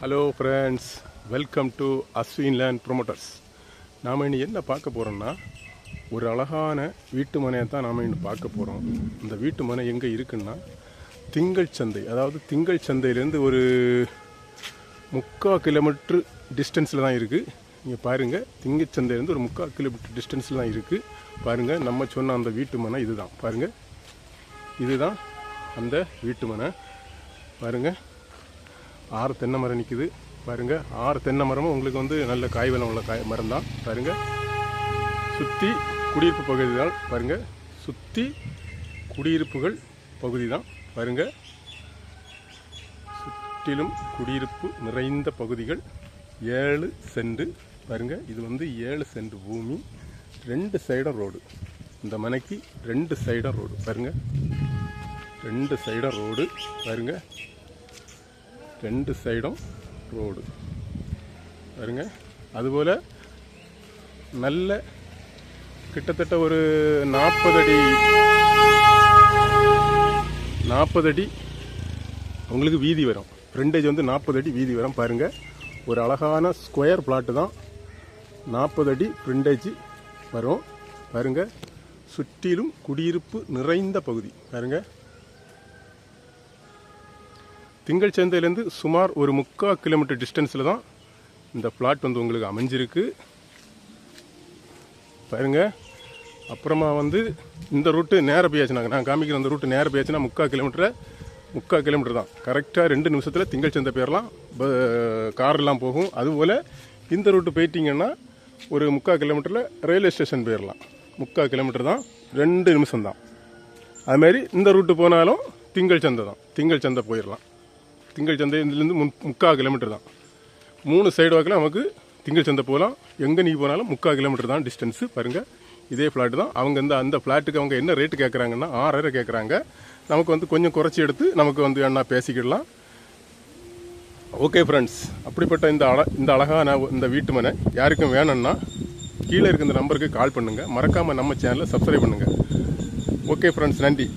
Hello friends, welcome to Ashwin land promoters. நாம் இனி என்ன பார்க்க போகிறோம்னா, ஒரு அழகான வீட்டு மனையை தான் நாம் இனி பார்க்க போகிறோம். இந்த வீட்டு மனை எங்கே இருக்குன்னா, திங்கள் சந்தை, அதாவது திங்கள் சந்தையிலேருந்து ஒரு 3/4 கிலோமீட்ரு டிஸ்டன்ஸில் தான் இருக்குது. நீங்கள் பாருங்கள், திங்கள் சந்தையிலேருந்து ஒரு 3/4 கிலோமீட்டர் டிஸ்டன்ஸில் தான் இருக்குது. பாருங்கள், நம்ம சொன்ன அந்த வீட்டு மனை இதுதான். பாருங்கள், இதுதான் அந்த வீட்டு மனை. பாருங்கள், 6 தென்னை மரம் நிற்குது. பாருங்கள், 6 தென்னை மரமும் உங்களுக்கு நல்ல காய்வனம் உள்ள மரம் தான். பாருங்கள், சுற்றி குடியிருப்பு பகுதி தான். பாருங்கள், சுற்றி குடியிருப்புகள் பகுதி தான். பாருங்கள், சுற்றிலும் குடியிருப்பு நிறைந்த பகுதிகள். 7 சென்ட். பாருங்கள், இது 7 சென்ட் பூமி. 2 சைடும் ரோடு. இந்த மனைக்கு 2 சைடும் ரோடு. பாருங்கள், 2 சைடும் ரோடு. பாருங்கள், 2 சைடும் ரோடு. பாருங்க, அதுபோல் நல்ல கிட்டத்தட்ட ஒரு 40 அடி உங்களுக்கு வீதி வரும். ஃப்ரண்டேஜ் 40 அடி வீதி வரும். பாருங்கள், ஒரு அழகான ஸ்கொயர் பிளாட்டு தான். 40 அடி ஃப்ரண்டேஜ் வரும். பாருங்கள், சுற்றிலும் குடியிருப்பு நிறைந்த பகுதி. பாருங்கள், திங்கள் சந்தையிலேருந்து சுமார் ஒரு 3/4 கிலோமீட்டர் டிஸ்டன்ஸில் தான் இந்த பிளாட் உங்களுக்கு அமைஞ்சிருக்கு. பாருங்கள், அப்புறமா இந்த ரூட்டு நேராக போயாச்சுனா, நான் காமிக்கிற அந்த ரூட்டு நேராக போயாச்சுன்னா 3/4 கிலோமீட்டர் தான். கரெக்டாக 2 நிமிஷத்தில் திங்கள் சந்தை போயிடலாம். காரெல்லாம் போகும். அதுபோல் இந்த ரூட்டு போயிட்டீங்கன்னா ஒரு 3/4 கிலோமீட்டரில் ரயில்வே ஸ்டேஷன் போயிடலாம். 3/4 கிலோமீட்டர் தான், 2 நிமிஷம் தான். அதுமாரி இந்த ரூட்டு போனாலும் திங்கள் சந்தை தான். திங்கள் சந்தை போயிடலாம். திங்கள் சந்தை இதுலேருந்து 3/4 கிலோமீட்டர் தான். 3 சைடு வாக்கில் நமக்கு திங்கள் சந்தை போகலாம். எங்கே நீ போனாலும் 3/4 கிலோமீட்டர் தான் டிஸ்டன்ஸு. பாருங்கள், இதே ஃப்ளாட்டு தான். அவங்க அந்த ஃப்ளாட்டுக்கு அவங்க என்ன ரேட்டு கேட்குறாங்கன்னா 6,500 கேட்குறாங்க. நமக்கு கொஞ்சம் குறைச்சி எடுத்து நமக்கு என்ன பேசிக்கிடலாம். ஓகே ஃப்ரெண்ட்ஸ், அப்படிப்பட்ட இந்த அழகான இந்த வீட்டு மனை யாருக்கும் வேணும்னா கீழே இருக்க இந்த நம்பருக்கு கால் பண்ணுங்கள். மறக்காமல் நம்ம சேனலை சப்ஸ்கிரைப் பண்ணுங்கள். ஓகே ஃப்ரெண்ட்ஸ், நன்றி.